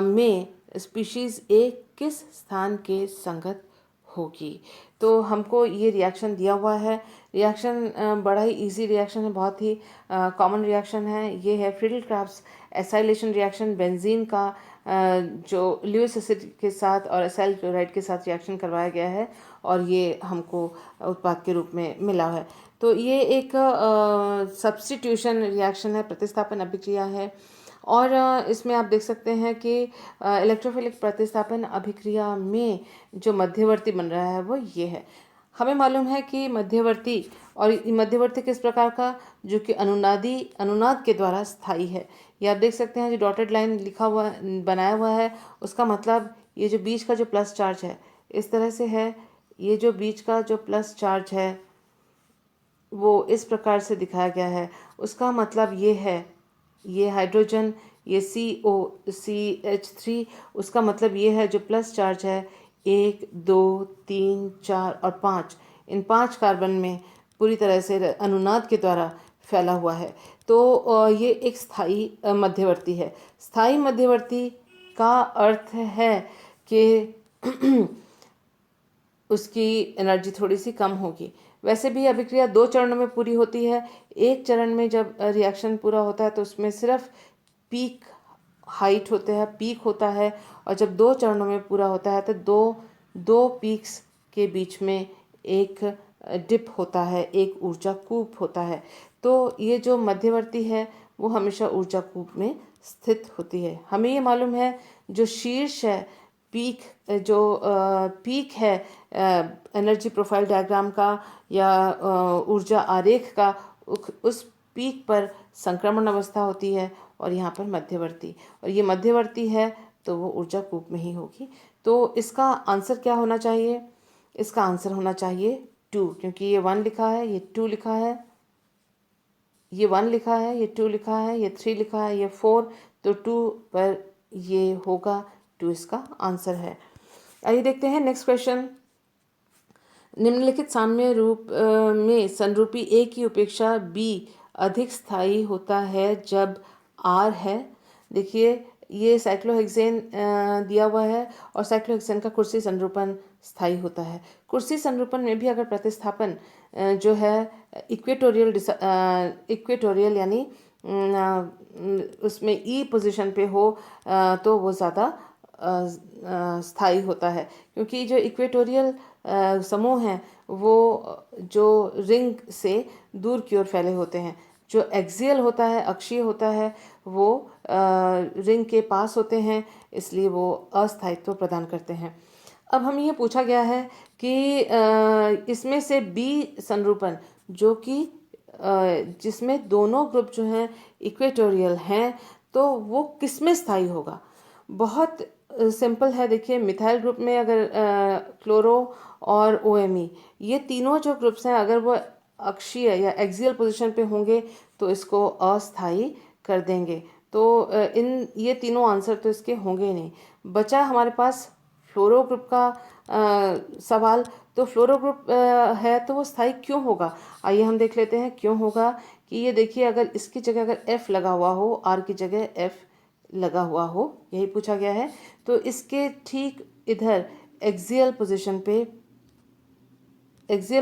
में स्पीशीज A किस स्थान के संगत होगी? तो हमको ये रिएक्शन दिया हुआ है। रिएक्शन बड़ा ही इजी रिएक्शन है, बहुत ही कॉमन रिएक्शन है। ये है Friedel crafts acylation reaction. Benzene का जो ल्यूइस एसिड के साथ और एसाइल क्लोराइड के साथ रिएक्शन करवाया गया है और ये हमको उत्पाद के रूप में मिला है। तो ये एक सब्स्टिट्यूशन रिएक्शन है, प्रतिस्थापन अभिक्रिया है। और इसमें आप देख सकते हैं कि इलेक्ट्रोफिलिक प्रतिस्थापन अभिक्रिया में जो मध्यवर्ती बन रहा है वो ये है। हमें मालूम है कि मध्यवर्ती, और मध्यवर्ती किस प्रकार का, जो कि अनुनाद के द्वारा स्थायी है। ये आप देख सकते हैं जो डॉटेड लाइन लिखा हुआ बनाया हुआ है, उसका मतलब ये जो बीच का जो प्लस चार्ज है इस तरह से है। ये जो बीच का जो प्लस चार्ज है वो इस प्रकार से दिखाया गया है। उसका मतलब ये है, ये हाइड्रोजन, ये COCH3, उसका मतलब ये है जो प्लस चार्ज है 1, 2, 3, 4 और 5, इन 5 कार्बन में पूरी तरह से अनुनाद के द्वारा फैला हुआ है। तो ये एक स्थायी मध्यवर्ती है। स्थायी मध्यवर्ती का अर्थ है कि उसकी एनर्जी थोड़ी सी कम होगी। वैसे भी अभिक्रिया 2 चरणों में पूरी होती है। एक चरण में जब रिएक्शन पूरा होता है तो उसमें सिर्फ पीक हाइट होते हैं, पीक होता है, और जब 2 चरणों में पूरा होता है तो दो पीक्स के बीच में एक डिप होता है, एक ऊर्जा कूप होता है। तो ये जो मध्यवर्ती है वो हमेशा ऊर्जा कूप में स्थित होती है। हमें ये मालूम है जो शीर्ष है, पीक, जो पीक है एनर्जी प्रोफाइल डायग्राम का या ऊर्जा आरेख का, उस पीक पर संक्रमण अवस्था होती है और यहाँ पर मध्यवर्ती, और ये मध्यवर्ती है तो वो ऊर्जा कूप में ही होगी। तो इसका आंसर क्या होना चाहिए? इसका आंसर होना चाहिए 2, क्योंकि ये 1 लिखा है, ये 2 लिखा है, ये 1 लिखा है, ये 2 लिखा है, ये 3 लिखा है, ये 4, तो 2 पर ये होगा, 2 इसका आंसर है। आइए देखते हैं नेक्स्ट क्वेश्चन। निम्नलिखित साम्य रूप में संरूपी ए की उपेक्षा बी अधिक स्थायी होता है जब आर है। देखिए ये साइक्लोहेक्सेन दिया हुआ है और साइक्लोहेक्सेन का कुर्सी संरूपण स्थायी होता है। कुर्सी संरूपण में भी अगर प्रतिस्थापन जो है इक्वेटोरियल यानी उसमें ई पोजीशन पे हो तो वो ज़्यादा स्थायी होता है, क्योंकि जो इक्वेटोरियल समूह हैं वो जो रिंग से दूर की ओर फैले होते हैं। जो एक्सियल होता है, अक्षीय होता है, वो रिंग के पास होते हैं, इसलिए वो अस्थायित्व प्रदान करते हैं। अब हम ये पूछा गया है कि इसमें से बी संरूपण जो कि जिसमें दोनों ग्रुप जो हैं इक्वेटोरियल हैं, तो वो किस में स्थायी होगा? बहुत सिंपल है। देखिए मिथाइल ग्रुप में अगर क्लोरो और OMe ये तीनों जो ग्रुप्स हैं, अगर वो अक्षीय या एक्सियल पोजीशन पे होंगे तो इसको अस्थायी कर देंगे। तो इन ये तीनों आंसर तो इसके होंगे ही नहीं। बचा हमारे पास फ्लोरो ग्रुप का सवाल। तो फ्लोरो ग्रुप है तो वो स्थायी क्यों होगा? आइए हम देख लेते हैं क्यों होगा। कि ये देखिए, अगर इसकी जगह अगर F लगा हुआ हो, R की जगह F लगा हुआ हो, यही पूछा गया है, तो इसके ठीक इधर एक्सियल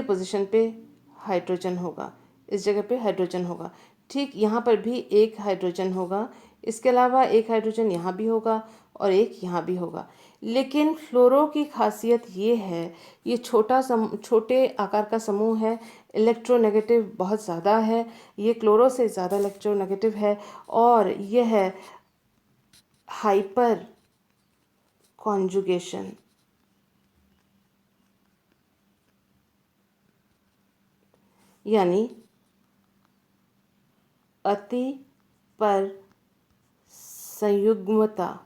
पोजीशन पे हाइड्रोजन होगा, इस जगह पे हाइड्रोजन होगा। ठीक यहाँ पर भी एक हाइड्रोजन होगा, इसके अलावा एक हाइड्रोजन यहाँ भी होगा और एक यहाँ भी होगा। लेकिन फ्लोरो की खासियत ये है, ये छोटे आकार का समूह है, इलेक्ट्रोनेगेटिव बहुत ज़्यादा है, ये क्लोरो से ज़्यादा इलेक्ट्रोनेगेटिव है और यह है हाइपर कॉन्जुगेशन यानी अति पर संयुग्मता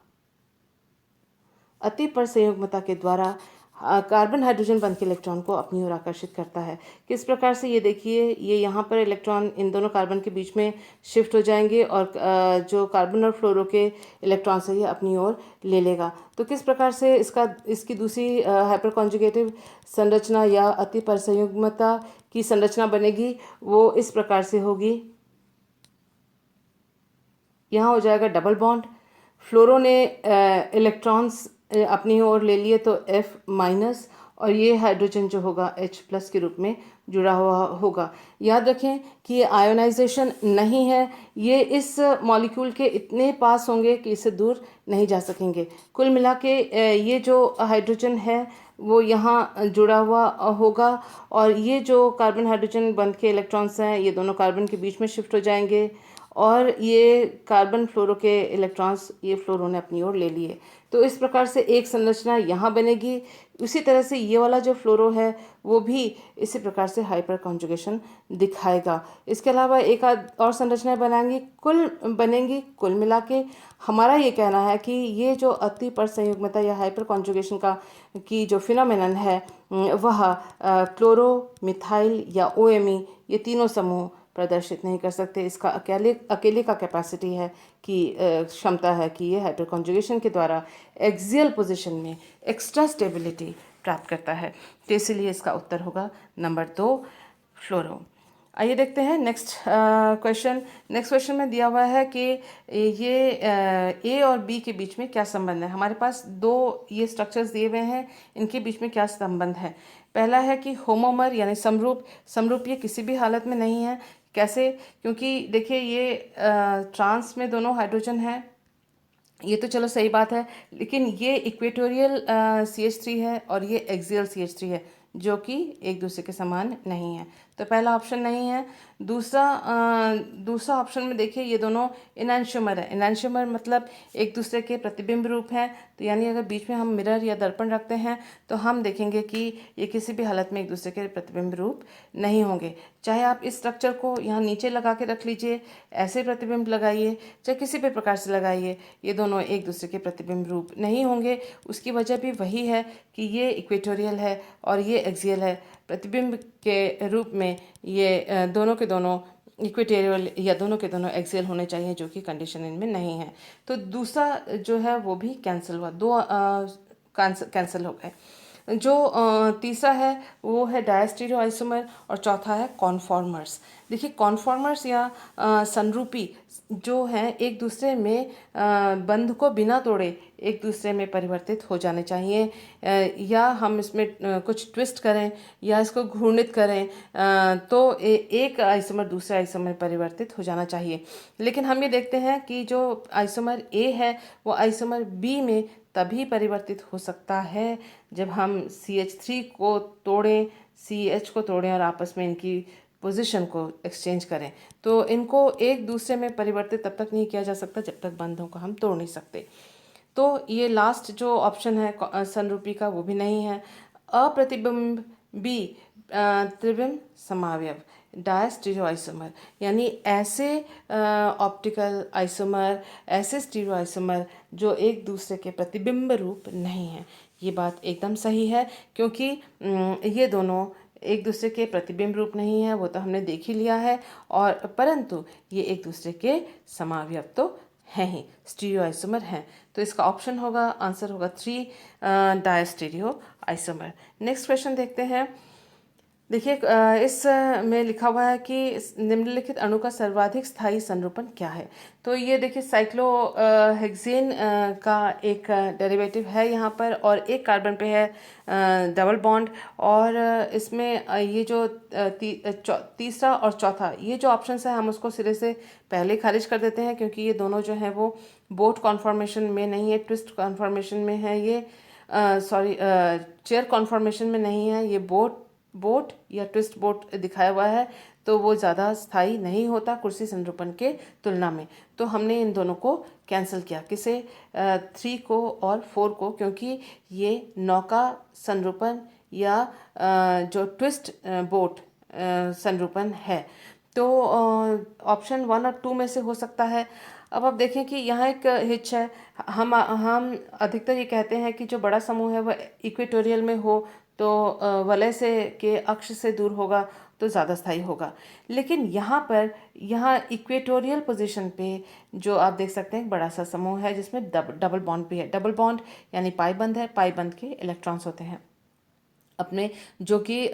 के द्वारा कार्बन हाइड्रोजन बंध के इलेक्ट्रॉन को अपनी ओर आकर्षित करता है। किस प्रकार से? ये देखिए, ये यहाँ पर इलेक्ट्रॉन इन दोनों कार्बन के बीच में शिफ्ट हो जाएंगे और जो कार्बन और फ्लोरो के इलेक्ट्रॉन से ये अपनी ओर ले लेगा। तो किस प्रकार से इसकी दूसरी हाइपर कॉन्जुगेटिव संरचना या अति परसंयुग्मता की संरचना बनेगी? वो इस प्रकार से होगी। यहाँ हो जाएगा डबल बॉन्ड, फ्लोरो ने इलेक्ट्रॉन्स अपनी ओर ले लिए तो F- और ये हाइड्रोजन जो होगा H+ के रूप में जुड़ा हुआ होगा। याद रखें कि ये आयोनाइजेशन नहीं है, ये इस मॉलिक्यूल के इतने पास होंगे कि इससे दूर नहीं जा सकेंगे। कुल मिला के ये जो हाइड्रोजन है वो यहाँ जुड़ा हुआ होगा और ये जो कार्बन हाइड्रोजन बंध के इलेक्ट्रॉन्स हैं ये दोनों कार्बन के बीच में शिफ्ट हो जाएंगे और ये कार्बन फ्लोरो के इलेक्ट्रॉन्स ये फ्लोरो ने अपनी ओर ले लिए। तो इस प्रकार से एक संरचना यहाँ बनेगी। उसी तरह से ये वाला जो फ्लोरो है वो भी इसी प्रकार से हाइपर कॉन्जुगेशन दिखाएगा। इसके अलावा एक और संरचनाएं बनेंगी। कुल मिला के हमारा ये कहना है कि ये जो अति पर संयुग्मता या हाइपर कॉन्जुगेशन की जो फिनोमेनन है वह क्लोरो, मिथाइल या OMe ये तीनों समूह प्रदर्शित नहीं कर सकते। इसका अकेले का कैपेसिटी है कि क्षमता है कि ये हाइपर कॉन्जुगेशन के द्वारा एक्सियल पोजीशन में एक्स्ट्रा स्टेबिलिटी प्राप्त करता है। तो इसलिए इसका उत्तर होगा नंबर 2 फ्लोरो। आइए देखते हैं नेक्स्ट क्वेश्चन। नेक्स्ट क्वेश्चन में दिया हुआ है कि ये A और B के बीच में क्या संबंध है। हमारे पास दो ये स्ट्रक्चर्स दिए हुए हैं, इनके बीच में क्या संबंध है। पहला है कि होमोमर यानी समरूप ये किसी भी हालत में नहीं है। कैसे? क्योंकि देखिए ये ट्रांस में दोनों हाइड्रोजन है, ये तो चलो सही बात है, लेकिन ये इक्वेटोरियल CH3 है और ये एक्सियल CH3 है जो कि एक दूसरे के समान नहीं है। तो पहला ऑप्शन नहीं है। दूसरा ऑप्शन में देखिए ये दोनों इनैंशियोमर है। इनैंशियोमर मतलब एक दूसरे के प्रतिबिंब रूप हैं। तो यानी अगर बीच में हम मिरर या दर्पण रखते हैं तो हम देखेंगे कि ये किसी भी हालत में एक दूसरे के प्रतिबिंब रूप नहीं होंगे। चाहे आप इस स्ट्रक्चर को यहाँ नीचे लगा के रख लीजिए, ऐसे प्रतिबिंब लगाइए, चाहे किसी भी प्रकार से लगाइए, ये दोनों एक दूसरे के प्रतिबिंब रूप नहीं होंगे। उसकी वजह भी वही है कि ये इक्वेटोरियल है और ये एक्सियल है। प्रतिबिंब के रूप में ये दोनों के दोनों इक्वेटोरियल या दोनों के दोनों एक्सियल होने चाहिए, जो कि कंडीशन इनमें नहीं है। तो दूसरा जो है वो भी कैंसिल हुआ, दो कैंसिल हो गए। जो तीसरा है वो है डायस्टीरियो आइसोमर और चौथा है कॉन्फॉर्मर्स। देखिए कॉन्फॉर्मर्स या संरूपी जो हैं एक दूसरे में बंध को बिना तोड़े एक दूसरे में परिवर्तित हो जाने चाहिए, या हम इसमें कुछ ट्विस्ट करें या इसको घूर्णित करें तो एक आइसोमर दूसरे आइसोमर में परिवर्तित हो जाना चाहिए। लेकिन हम ये देखते हैं कि जो आइसोमर ए है वो आइसोमर बी में तभी परिवर्तित हो सकता है जब हम CH3 को तोड़ें, CH को तोड़ें और आपस में इनकी पोजीशन को एक्सचेंज करें। तो इनको एक दूसरे में परिवर्तित तब तक नहीं किया जा सकता जब तक बंधों को हम तोड़ नहीं सकते। तो ये लास्ट जो ऑप्शन है संरूपी का वो भी नहीं है। अप्रतिबिंब बी त्रिविम समावयव डायस्टीरियो आइसोमर, यानी ऐसे ऑप्टिकल आइसोमर, ऐसे स्टीरियो आइसोमर जो एक दूसरे के प्रतिबिंब रूप नहीं हैं। ये बात एकदम सही है, क्योंकि ये दोनों एक दूसरे के प्रतिबिंब रूप नहीं है, वो तो हमने देख ही लिया है, और परंतु ये एक दूसरे के समावयव तो हैं ही, स्टीरियो आइसोमर हैं। तो इसका ऑप्शन होगा, आंसर होगा 3 डायस्टीरियो आइसोमर। नेक्स्ट क्वेश्चन देखते हैं। देखिए इस में लिखा हुआ है कि निम्नलिखित अणु का सर्वाधिक स्थायी संरूपण क्या है। तो ये देखिए साइक्लोहेक्सेन का एक डेरिवेटिव है यहाँ पर, और एक कार्बन पे है डबल बॉन्ड, और इसमें ये जो तीसरा और चौथा ये जो ऑप्शंस है हम उसको सिरे से पहले खारिज कर देते हैं, क्योंकि ये दोनों जो हैं वो बोट कॉन्फॉर्मेशन में नहीं है, ट्विस्ट कॉन्फॉर्मेशन में है। ये चेयर कॉन्फॉर्मेशन में नहीं है, ये बोट या ट्विस्ट बोट दिखाया हुआ है, तो वो ज़्यादा स्थायी नहीं होता कुर्सी संरूपण के तुलना में। तो हमने इन दोनों को कैंसिल किया, किसे 3 को और 4 को, क्योंकि ये नौका संरूपण या जो ट्विस्ट बोट संरूपण है। तो ऑप्शन 1 और 2 में से हो सकता है। अब आप देखें कि यहाँ एक हिच है। हम अधिकतर ये कहते हैं कि जो बड़ा समूह है वह इक्वेटोरियल में हो तो वलय से के अक्ष से दूर होगा तो ज़्यादा स्थायी होगा। लेकिन यहाँ इक्वेटोरियल पोजीशन पे जो आप देख सकते हैं एक बड़ा सा समूह है जिसमें डबल बॉन्ड भी है। डबल बॉन्ड यानी पाई बंध है, पाई बंध के इलेक्ट्रॉन्स होते हैं अपने, जो कि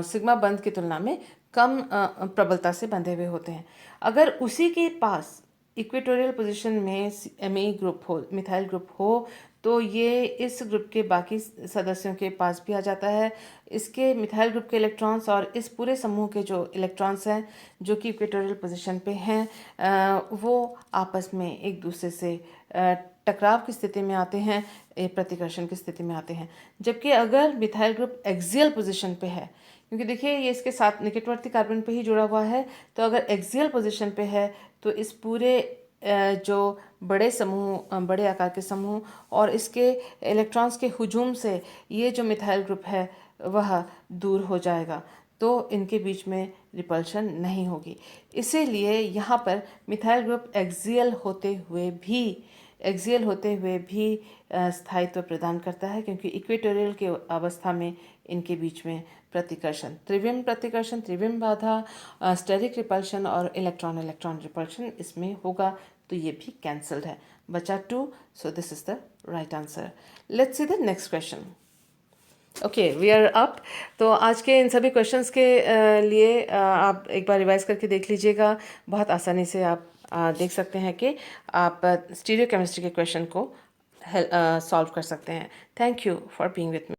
सिग्मा बंध की तुलना में कम प्रबलता से बंधे हुए होते हैं। अगर उसी के पास इक्वेटोरियल पोजीशन में Me ग्रुप हो, मिथाइल ग्रुप हो, तो ये इस ग्रुप के बाकी सदस्यों के पास भी आ जाता है। इसके मिथाइल ग्रुप के इलेक्ट्रॉन्स और इस पूरे समूह के जो इलेक्ट्रॉन्स हैं जो कि इक्वेटोरियल पोजीशन पे हैं वो आपस में एक दूसरे से टकराव की स्थिति में आते हैं, प्रतिकर्षण की स्थिति में आते हैं। जबकि अगर मिथाइल ग्रुप एक्सियल पोजीशन पे है, क्योंकि देखिए ये इसके साथ निकटवर्ती कार्बन पे ही जुड़ा हुआ है, तो अगर एक्सियल पोजीशन पे है तो इस पूरे जो बड़े समूह, बड़े आकार के समूह और इसके इलेक्ट्रॉन्स के हुजूम से ये जो मिथाइल ग्रुप है वह दूर हो जाएगा, तो इनके बीच में रिपल्शन नहीं होगी। इसीलिए यहाँ पर मिथाइल ग्रुप एक्सियल होते हुए भी स्थायित्व प्रदान करता है, क्योंकि इक्वेटोरियल के अवस्था में इनके बीच में प्रतिकर्षण, त्रिविम बाधा, स्टेरिक रिपल्शन और इलेक्ट्रॉन रिपल्शन इसमें होगा, तो ये भी कैंसल्ड है। बचा 2, so this is the right answer. Let's see the next question. Okay, we are up. तो आज के इन सभी क्वेश्चंस के लिए आप एक बार रिवाइज करके देख लीजिएगा। बहुत आसानी से आप देख सकते हैं कि आप स्टीरियो केमिस्ट्री के क्वेश्चन को सॉल्व कर सकते हैं। Thank you for being with me.